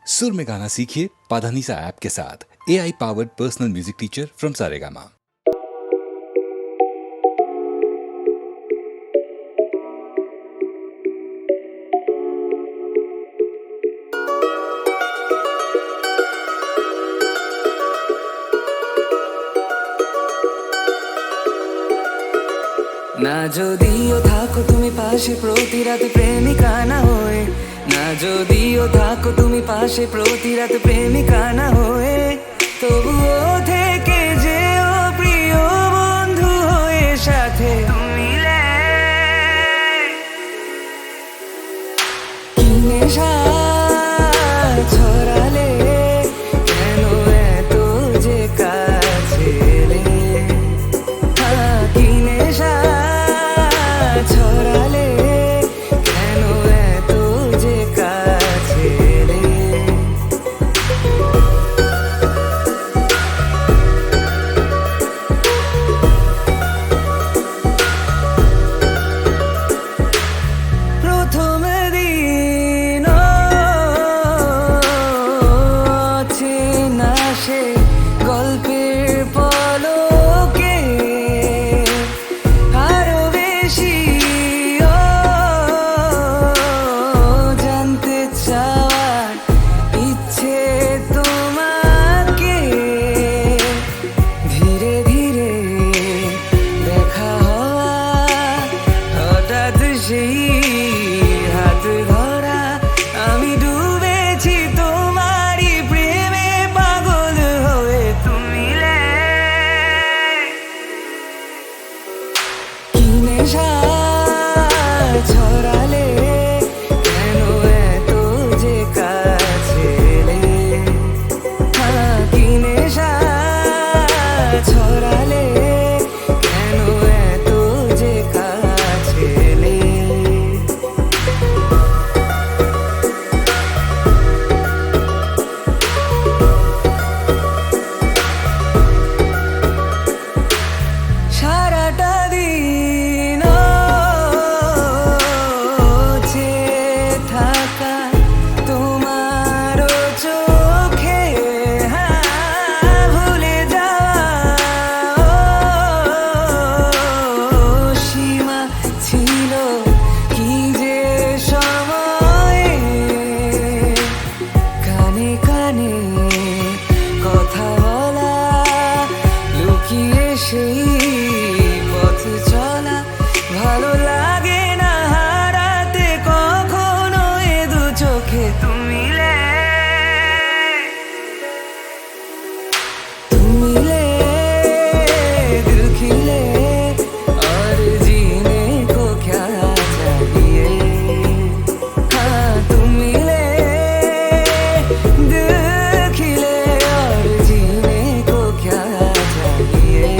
सुर में गाना सीखिए पाधानीसा ऐप के साथ। AI powered personal music teacher from Saregama. না যদিও থাকো তুমি পাশে প্রতি রাত প্রেমিকা না হয়ে, না যদিও থাকো তুমি পাশে প্রতি রাত প্রেমিকা না হয়ে, তবুও থেকে যেও প্রিয় বন্ধু হয়ে সাথে তুমি কি নেশা ছড়ালে কেন এত যে কাছে এলে, কি নেশা ছড়ালে কেন এত যে কাছে এলে। প্রথম দিন চেনা সে গল্পের পলকে আরো বেশি জানতে চাওয়ার ইচ্ছে তোমাকে, ধীরে ধীরে দেখা হওয়া হঠাৎ সেই হাত ধরা, আমি ডুবেছি তোমারই প্রেমে পাগল হয়ে তুমি কি নেশা ছড়ালে কেন এত যে কাছে এলে, কি নেশা ছড়ালে কেন এত যে কাছে এলে। সারাটা দিন চেয়ে থাকা তোমার চোখে ভুলে যাওয়া সীমা ছিল কি যে সময়ে, কানে কানে কথা বলা লুকিয়ে সেই পথ চলা, ভালো লাগে না হারাতে কখনো এ দু চোখে তুমি दिल खिले और जीने को क्या चाहिए, हाँ तुम मिले दिल खिले और जीने को क्या चाहिए।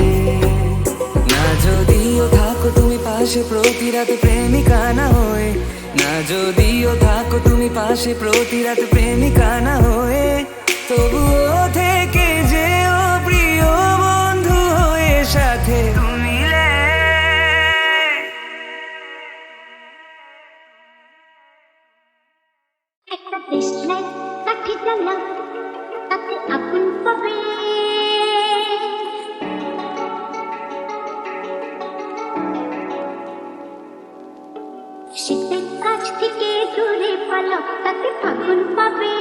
না যদিও থাকো তুমি পাশে প্রতি রাত প্রেমিকা না হয়ে, না যদিও থাকো তুমি পাশে প্রতি রাত প্রেমিকা না হয়ে, তবুও থেকে যেও প্রিয় বন্ধু হয়ে সাথে তুমি একটা দেশলাই কাঠি জ্বালা তাতে আগুন পাবে, শীতের কাছ থেকে দূরে পালাও তাতে আগুন পাবে।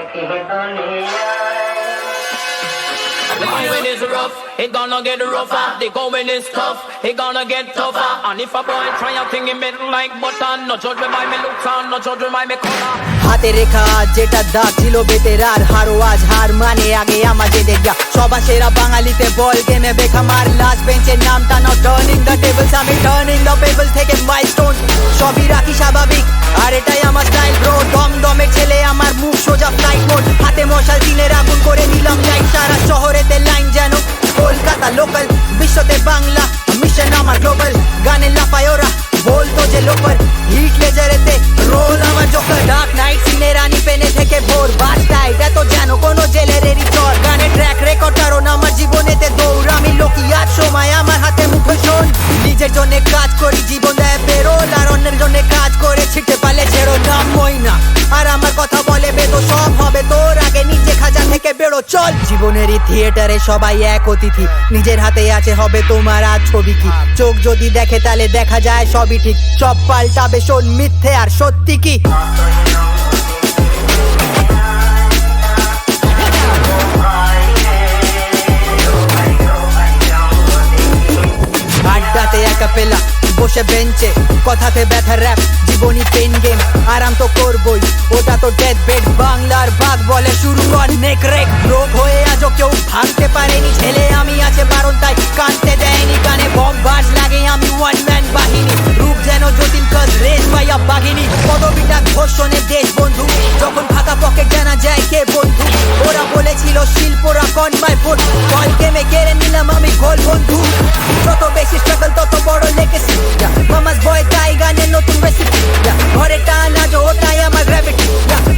The going is rough, it gonna get rougher. The going is tough, it gonna get tougher. And if a boy try a thing, he make like button. No judge me by me looks and no judge me by me color. হাতে রেখা আজ যেটা দাগ ছিল বেতেরার হারো আজ হার মানে আগে আমাদের দেখা সবা সেরা বাঙালিতে বল গেমে বেখামার লাস্ট বেঞ্চের নামটা নাও টার্নিং দ্য টেবলস আমি টার্নিং দ্য টেবল থেকে মাইলস্টোন সবই রাখি স্বাভাবিক আর এটাই আমার স্টাইল ব্রো দম দমের ছেলে আমার মুখ সোজা ফ্লাইট মোড হাতে মশাল দিনের আগুন করে নিলাম লাইট সারা শহরেতে লাইন যেন কলকাতা লোকাল বিশ্বতে বাংলা মিশন আমার গ্লোবাল গানে লাফায় ওরা বলতো যে লোকাল হিট লেজারেতে রোল আমার জোকার ডার্ক নাইট সিনে রানী পেনে থেকে ভোর বাস টাইট এত যেন কোনো জেলেরেরই চর গানে ট্র্যাক রেকর্ড কারণ আমার জীবনেতে দৌড় আমি লোকি আজ সময় আমার হাতে মুঠো শোন নিজের জন্য কাজ করি জীবন দেয় বেরোল আর অন্যের জন্য কাজ করে ছিটে পালে ছেড়ো নামই না আর আমার কথা বলে বেদো সব হবে তোর আগে নিজে খাঁচা থেকে বেরো চল জীবনেরই থিয়েটারে সবাই এক অতিথি নিজের হাতে আছে হবে তোমার আজ ছবি কি চোখ যদি দেখে তাহলে দেখা যায় সবই ঠিক সব পাল্টাবে শোন মিথ্যে আর সত্যি কি আড্ডাতে একা পেলা বসে বেঞ্চে কথাতে ব্যথা র‍্যাপ জীবনী পেন গেম আরাম তো করবই ওটা তো ডেথ বেড বাংলার বাঘ বলে শুরু কর নেক রেক রোগ হয়ে আজও কেউ ভাঙতে পারেনি ছেলে আমি আছে বারণ তাই কানতে দেয়নি গানে বম বাজ লাগে আমি ওয়ান ম্যান বাহিনী রূপ যেন যতীন কাজ রেস ভাইয়া বাঘিনী পদবিটা ঘোষণে দেশ বন্ধু যখন ফাঁকা পকেট জানা যায় কে বন্ধু ওরা বলেছিল শিল্পরা কন মাই ফুট বল গেমে কেড়ে নিলাম আমি গোল বন্ধু যত বেশি স্ট্রাগল তত বড় লেগেছি মামাস বয় তাই গানের নতুন রেসিপি ঘরে টান আজ ওটাই আমার গ্র্যাভিটি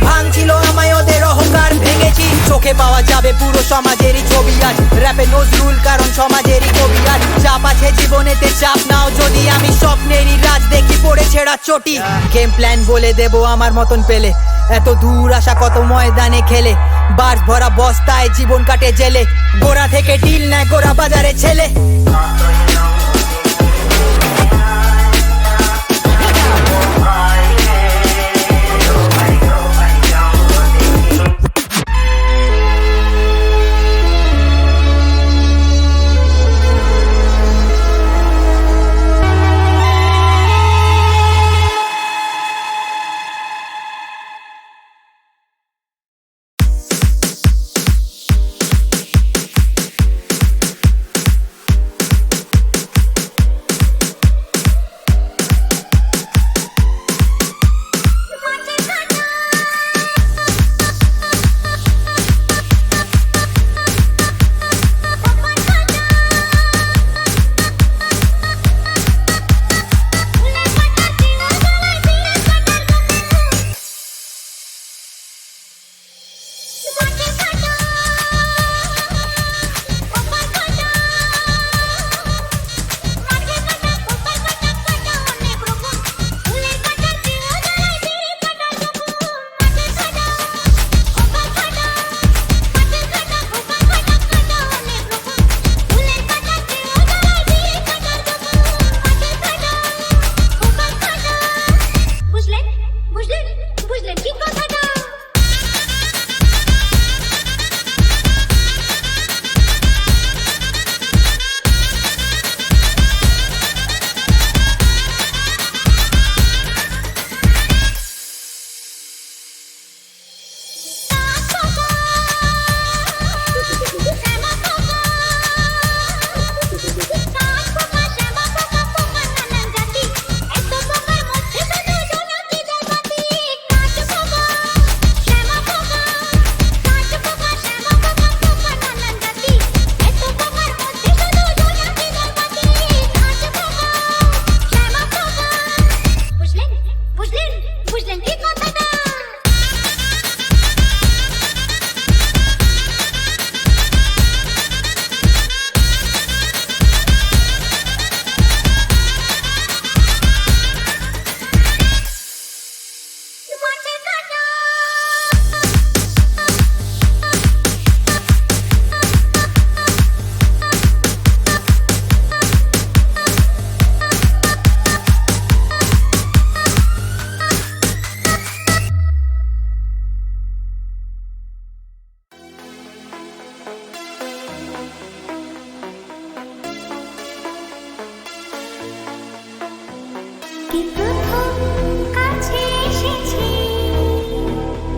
ভাঙছিল আমায় ওদের অহংকার ভেঙেছি চোখে পাওয়া যাবে পুরো সমাজেরই ছবি আজ র্যাপে নজরুল কারণ সমাজেরই কবি আজ চাপ আছে জীবনেতে চাপ নাও যদি আমি স্বপ্নেরই রাজ দেখি পড়ে ছেঁড়া চটি গেম প্ল্যান বলে দেব আমার মতন পেলে এত দূর আসা কত ময়দানে খেলে বাস ভরা বস্তায় জীবন কাটে জেলে গোড়া থেকে ডিল নেয় গোড়া বাজারে ছেলে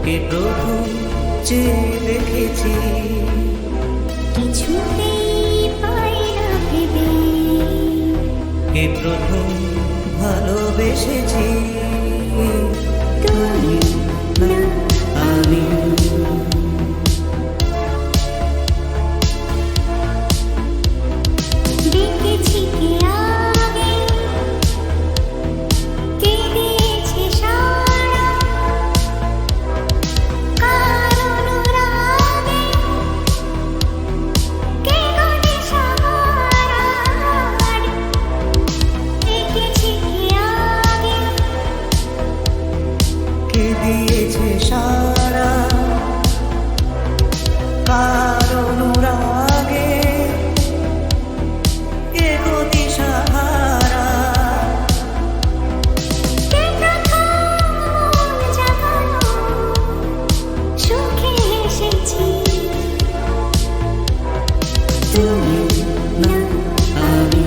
কে প্রভু চেয়ে দেখেছি, কিছুতেই পাই না ভেবে, কে প্রভু ভালোবেসেছি, তুমি না আমি। দেখেছি কে আগে, কে দিয়েছে সাড়া, কার অনুরাগে, কে গো দিশাহারা। দেখেছি কে আগে, কে দিয়েছে সারা, কার অনুরাগে, কে গো দিশাহারা। কে প্রথম মন জাগালো, সুখে এসেছি, তুমি না আমি।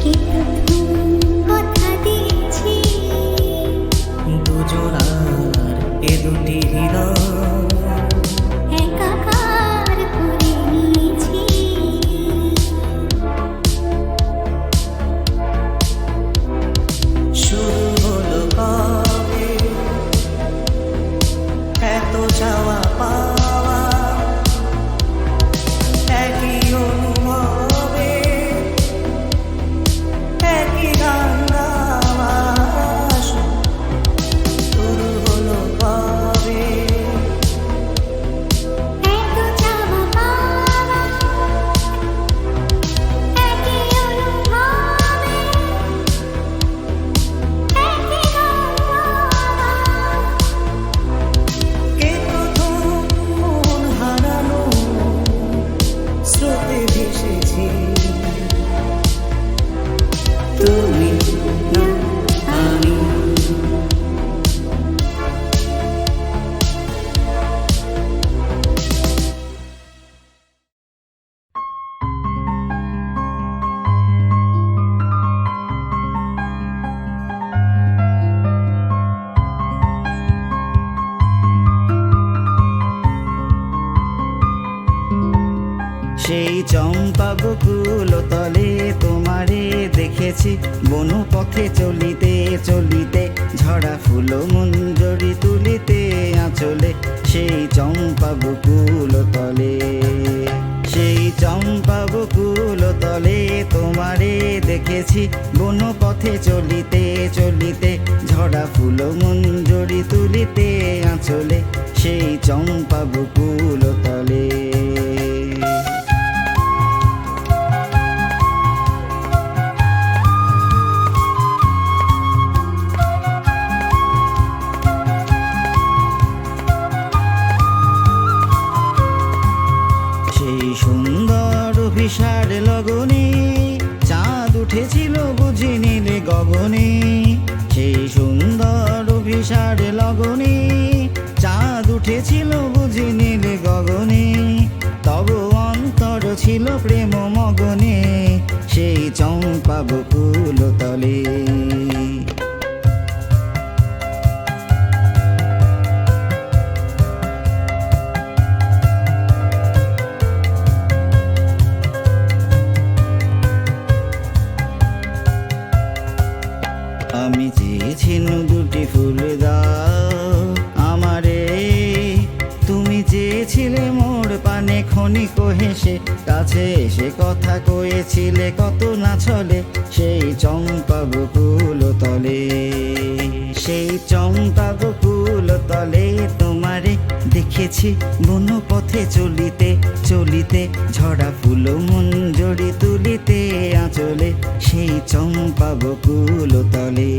কে প্রথম কথা দিয়েছি, দুজনার এ দুটি হৃদয় একাকার করে নিয়েছি, শুরু হলো কবে এত চাওয়া পাওয়া, একই অনুভবে একই গান গাওয়া। শুরু হলো কবে এত চাওয়া পাওয়া, একই অনুভবে, একই গান গাওয়া। কে প্রথম মন হারানো স্রোতে ভেসেছি, তুমি না আমি। সেই চম্পা বকুল তলে তোমারে দেখেছি, বনু পথে চলিতে চলিতে ঝরা ফুল মঞ্জরি তুলিতে আঁচলে। সেই চম্পা বকুল তলে, সেই চম্পা বকুল তলে তোমারে দেখেছি, বনু পথে চলিতে চলিতে ঝরা ফুল মঞ্জরি তুলিতে আঁচলে। সেই চম্পা বকুল তলে। সেই সুন্দর অভিসার লগনে চাঁদ উঠেছিল বুঝি নীল গগনে। সেই সুন্দর অভিসার লগনে চাঁদ উঠেছিল বুঝি নীল গগনে। তব অন্তর ছিল প্রেম মগনে, সেই চম্পা বকুল তলে। আমি চেয়েছিনু দুটি ফুল দাও আমারে, তুমি চেয়েছিলে মোর পানে ক্ষণিক হেসে, কাছে এসে কথা কয়েছিলে কত না ছলে। সেই চম্পা বকুল তলে, সেই চম্পা বকুল তলে তোমারে দেখেছি, বন পথে চলিতে চলিতে ঝরা ফুল মঞ্জরি তুলিতে আঁচলে। সেই চম্পা বকুল তলে।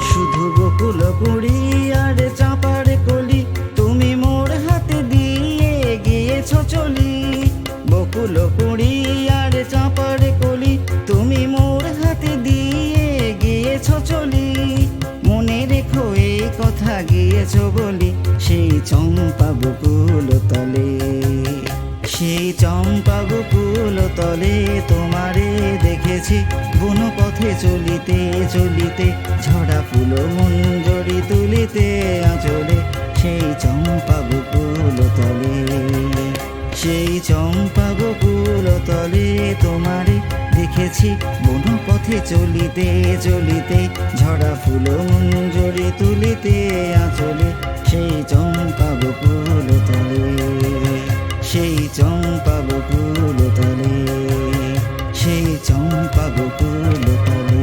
শুধু বকুল কুড়ি আর চাঁপার কলি, তুমি মোর হাতে দিয়ে গিয়েছ চলি। বকুল কুড়ি আর চাঁপার কলি, তুমি মোর হাতে দিয়ে এসেছো বলি সেই চম্পা বকুল তলে, সেই চম্পা বকুল তলে তোমারে দেখেছি বন পথে চলিতে চলিতে, ঝরা ফুল মঞ্জরি তুলিতে আঁচলে, সেই চম্পা বকুল তলে, সেই চম্পা বকুল তলে তোমারে দেখেছি বন পথে চলিতে চলিতে, ঝরা ফুল মঞ্জরি তুলিতে আঁচলে, সেই চম্পা বকুল তলে, সেই চম্পা বকুল তলে, সেই চম্পা বকুল তলে।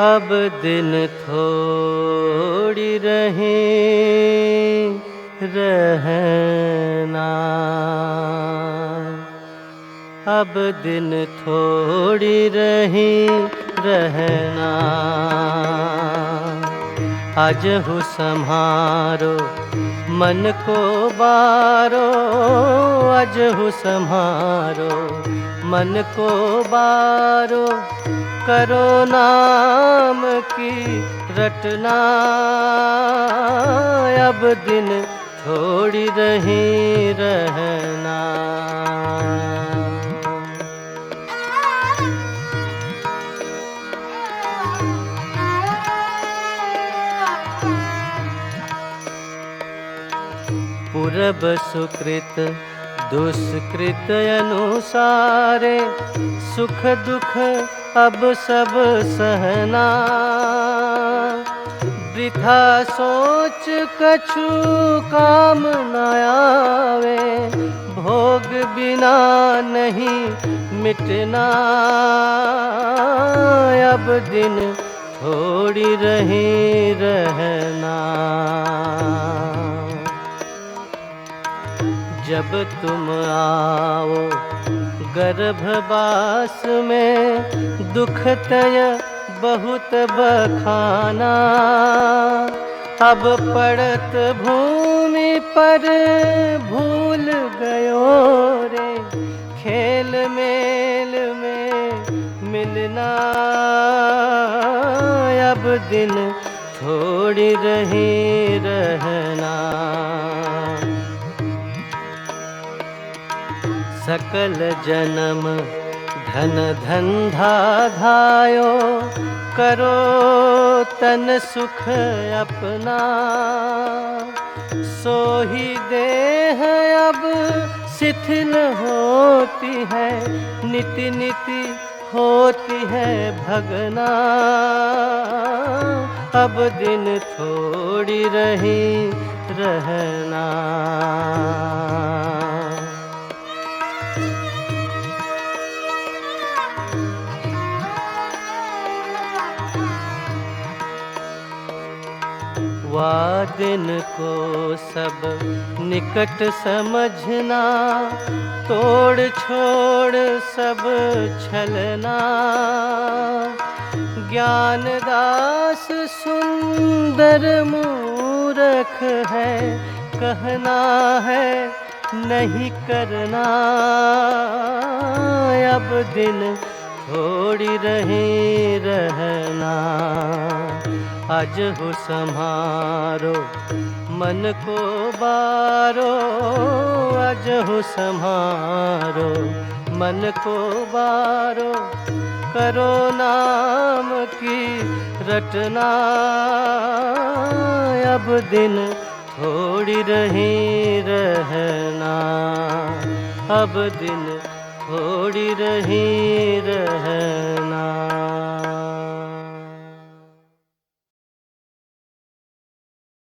अब दिन थोड़ी रहे रहना, अब दिन थोड़ी रही रहना, आज हो सम्हारो मन को बारो, आज हो सम्हारो मन को बारो, करो नाम की रटना, अब दिन थोड़ी रही रहना। जब सुकृत दुष्कृत अनुसारे सुख दुख अब सब सहना। वृथा सोच कछु काम न आवे, भोग बिना नहीं मिटना। अब दिन थोड़ी रही रहना। जब तुम आओ गर्भवास में, दुख तय बहुत बखाना। अब पड़त भूमि पर भूल गयो रे, खेल मेल में मिलना। अब दिन थोड़ी रही रहना। सकल जन्म धन धंधा धायो, करो तन सुख अपना। सोही देह अब शिथिल होती है, निति निति होती है भगना। अब दिन थोड़ी रही रहना। वा दिन को सब निकट समझना, तोड़ छोड़ सब छलना। ज्ञानदास सुंदर मूरख है, कहना है नहीं करना। अब दिन थोड़ी रही रहना। आज हो सम्हारो मन को बारो, आज हो सम्हारो मन को बारो। करो नाम की रटना। अब दिन थोड़ी रही रहना। अब दिन थोड़ी रही रहना।